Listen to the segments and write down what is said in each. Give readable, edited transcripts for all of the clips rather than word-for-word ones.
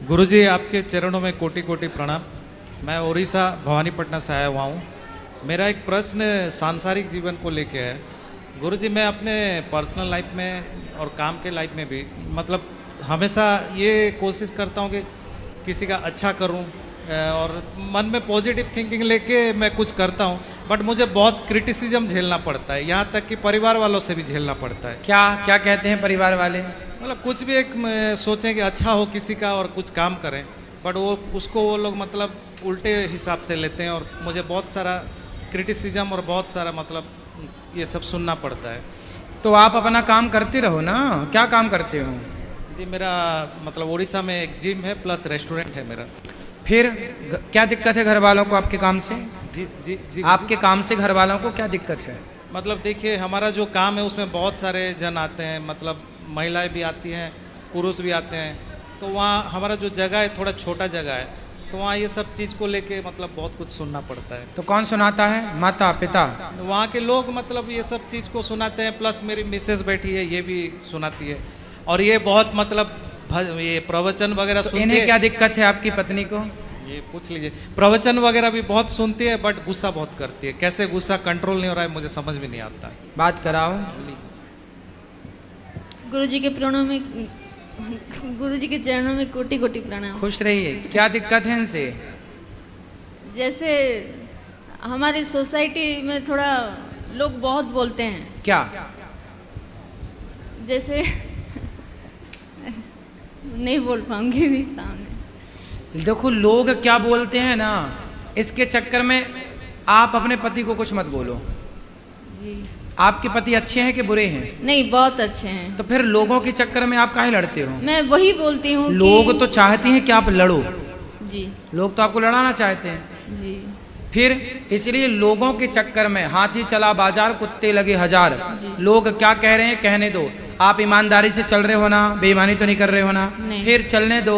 गुरुजी आपके चरणों में कोटि कोटि प्रणाम। मैं उड़ीसा भवानीपटना से आया हुआ हूँ। मेरा एक प्रश्न सांसारिक जीवन को लेके है। गुरुजी मैं अपने पर्सनल लाइफ में और काम के लाइफ में भी मतलब हमेशा ये कोशिश करता हूँ कि किसी का अच्छा करूँ और मन में पॉजिटिव थिंकिंग लेके मैं कुछ करता हूँ, बट मुझे बहुत क्रिटिसिज्म झेलना पड़ता है, यहाँ तक कि परिवार वालों से भी झेलना पड़ता है। क्या क्या कहते हैं परिवार वाले? मतलब कुछ भी एक सोचें कि अच्छा हो किसी का और कुछ काम करें, बट वो लोग मतलब उल्टे हिसाब से लेते हैं और मुझे बहुत सारा क्रिटिसिज्म और बहुत सारा मतलब ये सब सुनना पड़ता है। तो आप अपना काम करते रहो ना, क्या काम करते हो? जी मेरा मतलब उड़ीसा में एक जिम है प्लस रेस्टोरेंट है मेरा। फिर क्या दिक्कत है घर वालों को आपके काम से? जी जी जी आपके काम से घर वालों को क्या दिक्कत है? मतलब देखिए हमारा जो काम है उसमें बहुत सारे जन आते हैं, मतलब महिलाएं भी आती हैं, पुरुष भी आते हैं, तो वहाँ हमारा जो जगह है थोड़ा छोटा जगह है, तो वहाँ ये सब चीज़ को लेके मतलब बहुत कुछ सुनना पड़ता है। तो कौन सुनाता है? माता पिता? वहाँ के लोग मतलब ये सब चीज़ को सुनाते हैं, प्लस मेरी मिसेस बैठी है ये भी सुनाती है, और ये बहुत मतलब ये प्रवचन वगैरह तो सुनती है। इन्हें क्या दिक्कत है आपकी पत्नी को? ये पूछ लीजिए। प्रवचन वगैरह भी बहुत सुनती है बट गुस्सा बहुत करती है, कैसे गुस्सा कंट्रोल नहीं हो रहा है मुझे समझ में नहीं आता। बात कराओ। गुरुजी के प्रणों में गुरुजी के चरणों में कोटि कोटि प्रणाम। खुश रहिए। क्या दिक्कत है इनसे? जैसे हमारी सोसाइटी में थोड़ा लोग बहुत बोलते हैं। क्या? जैसे नहीं बोल पाऊंगी भी सामने। देखो लोग क्या बोलते हैं ना, इसके चक्कर में आप अपने पति को कुछ मत बोलो। जी आपके पति अच्छे हैं कि बुरे हैं? नहीं, बहुत अच्छे हैं। तो फिर लोगों के चक्कर में आप काहे लड़ते हो? मैं वही बोलती हूँ लोग तो चाहते हैं कि आप लड़ो। जी लोग तो आपको लड़ाना चाहते हैं। जी फिर इसलिए लोगों के चक्कर में हाथी चला बाजार कुत्ते लगे हजार। लोग क्या कह रहे हैं कहने दो, आप ईमानदारी से चल रहे हो ना, बेईमानी तो नहीं कर रहे हो ना, नहीं। फिर चलने दो।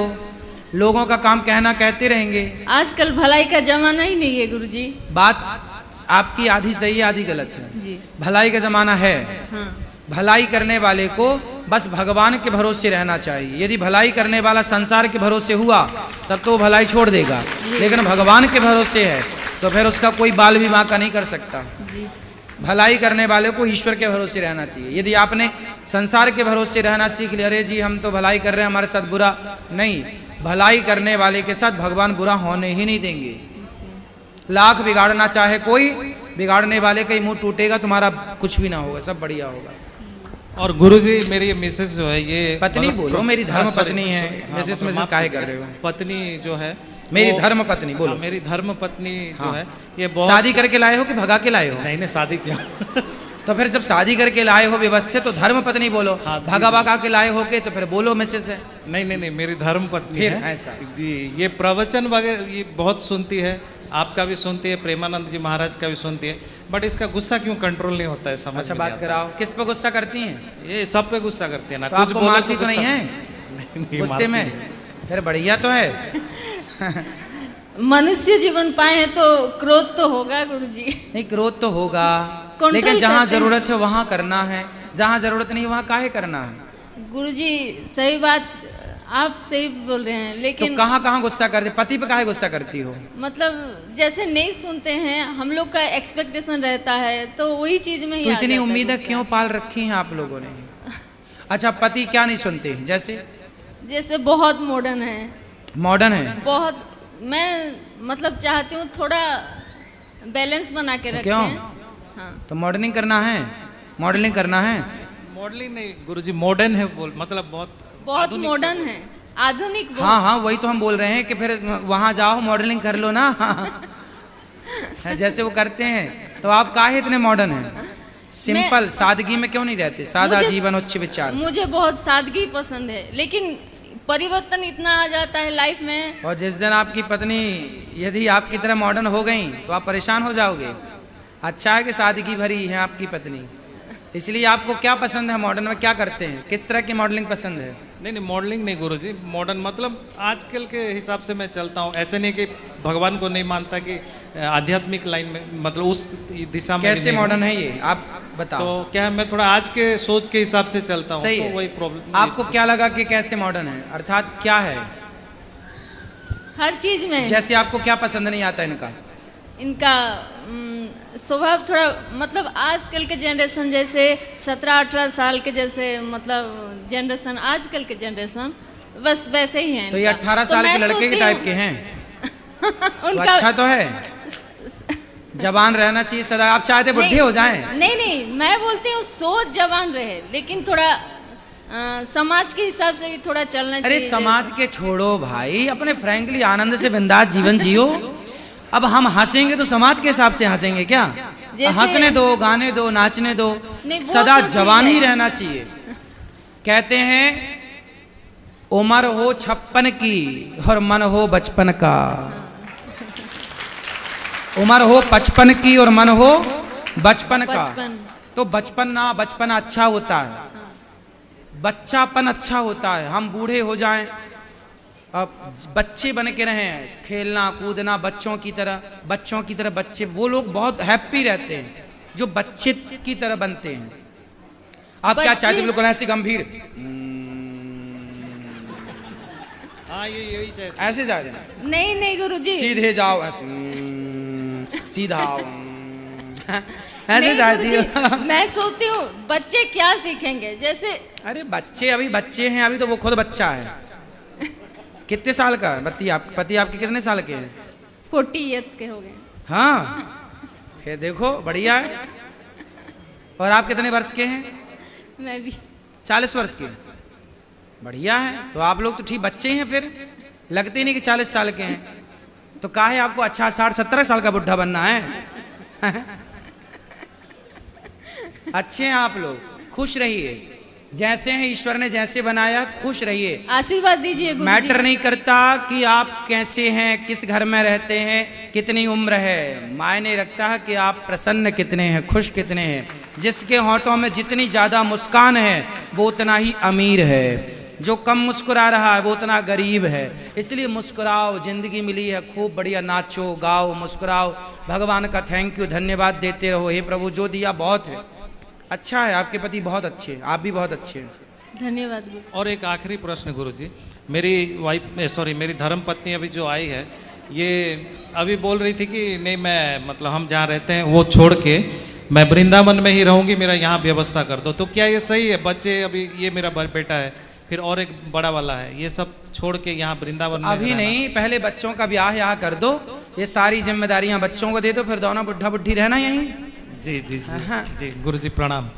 लोगों का काम कहना कहते रहेंगे। आजकल भलाई का जमाना ही नहीं है गुरुजी। बात आपकी आधी सही है आधी गलत है। जी भलाई का जमाना है। हाँ भलाई करने वाले को बस भगवान के भरोसे रहना चाहिए। यदि भलाई करने वाला संसार के भरोसे हुआ तब तो वो भलाई छोड़ देगा, लेकिन भगवान के भरोसे है तो फिर उसका कोई बाल भी बांका नहीं कर सकता। जी भलाई करने वाले को ईश्वर के भरोसे रहना चाहिए। यदि आपने संसार के भरोसे रहना सीख लिया, अरे जी हम तो भलाई कर रहे हैं हमारे साथ बुरा नहीं, भलाई करने वाले के साथ भगवान बुरा होने ही नहीं देंगे। लाख बिगाड़ना चाहे कोई, बिगाड़ने वाले का ही मुंह टूटेगा, तुम्हारा कुछ भी ना होगा, सब बढ़िया होगा। और गुरुजी मेरी मिसेस जो है ये पत्नी मतलब बोलो, मेरी धर्म sorry, पत्नी है। हाँ, मिसेस मतलब मिसेस माफ काहे कीजिए। कर रहे हो? पत्नी जो है मेरी वो- धर्म पत्नी बोलो। हाँ, मेरी धर्म पत्नी जो हाँ। है ये बहुत शादी करके लाए हो कि भगा के लाए हो? नहीं नहीं शादी किया तो फिर जब शादी करके लाए हो व्यवस्थित तो धर्म पत्नी बोलो। हाँ, जी, भगा जी। भगा के लाए हो के तो फिर बोलो मिसेस है। नहीं मेरी धर्म पत्नी फिर है ऐसा। जी। ये प्रवचन वगैरह ये बहुत सुनती है, आपका भी सुनती है, प्रेमानंद जी महाराज का भी सुनती है, बट इसका गुस्सा क्यों कंट्रोल नहीं होता है समझ अच्छा में बात नहीं आता। कराओ, किस पे गुस्सा करती हैं? ये सब पे गुस्सा करती है ना, तो कुछ आपको बोलो मारती तो नहीं गुस्सा- है नहीं गुस्से में? मारती। फिर बढ़िया तो है। मनुष्य जीवन पाए हैं तो क्रोध तो होगा गुरुजी। नहीं क्रोध तो होगा, Control लेकिन जहाँ करते हैं। जरूरत है वहाँ करना है, जहाँ जरूरत नहीं वहाँ काहे करना है? गुरुजी सही बात, आप सही बोल रहे हैं, तो लेकिन कहाँ कहाँ गुस्सा करते? पति पे काहे गुस्सा करती हो? मतलब जैसे नहीं सुनते हैं, हम लोग का एक्सपेक्टेशन रहता है तो वही चीज में ही तो आ इतनी जाता है उम्मीदें गुस्सा। क्यों पाल रखी हैं आप लोगों ने? अच्छा पति क्या नहीं सुनते? जैसे जैसे बहुत मॉडर्न है, मॉडर्न है बहुत। मैं मतलब चाहती हूँ थोड़ा बैलेंस बना के तो रखें। क्यों? हाँ तो मॉडर्निंग करना है, मॉडलिंग करना है। मॉडलिंग नहीं गुरुजी, मॉडर्न है बोल मतलब बहुत बहुत आधुनिक मॉडर्न है, आधुनिक बहुत। हाँ हाँ वही तो हम बोल रहे हैं कि फिर वहाँ जाओ मॉडलिंग कर लो ना। जैसे वो करते हैं, तो आप काहे इतने मॉडर्न हैं? सिंपल सादगी में क्यों नहीं रहते? सादा मुझे- जीवन उच्च विचार। मुझे बहुत सादगी पसंद है, लेकिन परिवर्तन इतना आ जाता है लाइफ में। और जिस दिन आपकी पत्नी यदि आपकी तरह मॉडर्न हो गई तो आप परेशान हो जाओगे। अच्छा है कि सादगी भरी है आपकी पत्नी। इसलिए आपको क्या पसंद है? मॉडर्न में क्या करते हैं? किस तरह की मॉडलिंग पसंद है? नहीं मॉडलिंग नहीं गुरुजी, मॉडर्न मतलब आजकल के हिसाब से मैं चलता हूँ। ऐसे नहीं कि भगवान को नहीं मानता कि आध्यात्मिक लाइन में मतलब उस दिशा में कैसे नहीं हूँ। मॉडर्न है ये आप बताओ। तो क्या है, मैं थोड़ा आज के सोच के हिसाब से चलता हूँ, सही तो है। वही प्रॉब्लम। आपको क्या लगा कि कैसे मॉडर्न है, अर्थात क्या है? हर चीज में। जैसे आपको क्या पसंद नहीं आता इनका? इनका स्वभाव थोड़ा मतलब आजकल के जनरेशन जैसे 17-18 साल के जैसे मतलब जनरेशन, आजकल के जनरेशन बस वैसे ही हैं। तो ये 18 साल के लड़के के टाइप के हैं। तो अच्छा तो है, जवान रहना चाहिए सदा। आप चाहते बुढ़े हो जाएं? नहीं, मैं बोलती हूँ सोच जवान रहे, लेकिन थोड़ा समाज के हिसाब से भी थोड़ा चलना चाहिए। अरे समाज के छोड़ो भाई, अपने फ्रैंकली आनंद से बिंदास जीवन जियो। अब हम हंसेंगे तो समाज के हिसाब से हंसेंगे क्या? हंसने दो, गाने दो, नाचने दो, सदा जवान ही रहना चाहिए। कहते हैं उम्र हो 56 की और मन हो बचपन का। उम्र हो 55 की और मन हो बचपन का। तो बचपन अच्छा होता है, बच्चापन अच्छा होता है। हम बूढ़े हो जाएं, अब बच्चे बन के रहें, खेलना कूदना बच्चों की तरह बच्चे, वो लोग बहुत हैप्पी रहते हैं जो बच्चे की तरह बनते हैं। आप क्या चाहते हैं? बिल्कुल ऐसे गंभीर, हाँ यही चाहते, ऐसे जा रहे हैं? नहीं गुरुजी, सीधे जाओ, ऐसे सीधा आओ, ऐसे जाती हो। मैं सोचती हूँ बच्चे क्या सीखेंगे जैसे। अरे बच्चे अभी बच्चे हैं, अभी तो वो खुद बच्चा है। कितने साल का पति आपके कितने साल के हैं? 40 इयर्स के हो गए। हाँ, फिर देखो बढ़िया है। और आप कितने वर्ष के हैं? मैं भी 40 वर्ष के। बढ़िया है, तो आप लोग तो ठीक बच्चे हैं, फिर लगते नहीं कि 40 साल के हैं। तो काहे आपको अच्छा 60-70 साल का बुढ़ा बनना है? अच्छे हैं आप लोग, खुश रहिए जैसे हैं, ईश्वर ने जैसे बनाया, खुश रहिए। आशीर्वाद दीजिए गुरुजी। मैटर नहीं करता कि आप कैसे हैं, किस घर में रहते हैं, कितनी उम्र है, मायने रखता है कि आप प्रसन्न कितने हैं, खुश कितने हैं। जिसके होंठों में जितनी ज्यादा मुस्कान है वो उतना ही अमीर है, जो कम मुस्कुरा रहा है वो उतना गरीब है। इसलिए मुस्कुराओ, जिंदगी मिली है, खूब बढ़िया नाचो गाओ मुस्कुराओ, भगवान का थैंक यू धन्यवाद देते रहो। हे प्रभु जो दिया बहुत है, अच्छा है, आपके पति बहुत अच्छे हैं, आप भी बहुत अच्छे हैं। धन्यवाद गुरु। और एक आखिरी प्रश्न गुरुजी, मेरी धर्म पत्नी अभी जो आई है, ये अभी बोल रही थी कि नहीं मैं मतलब हम जहाँ रहते हैं वो छोड़ के मैं वृंदावन में ही रहूंगी, मेरा यहाँ व्यवस्था कर दो। तो क्या ये सही है? बच्चे अभी ये मेरा बेटा है, फिर और एक बड़ा वाला है, ये सब छोड़ के यहाँ वृंदावन में अभी नहीं, पहले बच्चों का ब्याह यहाँ कर दो, ये सारी जिम्मेदारियां बच्चों को दे दो, फिर दोनों बुढ़ा बुढ़ी रहना यहीं। जी जी जी, जी गुरुजी प्रणाम।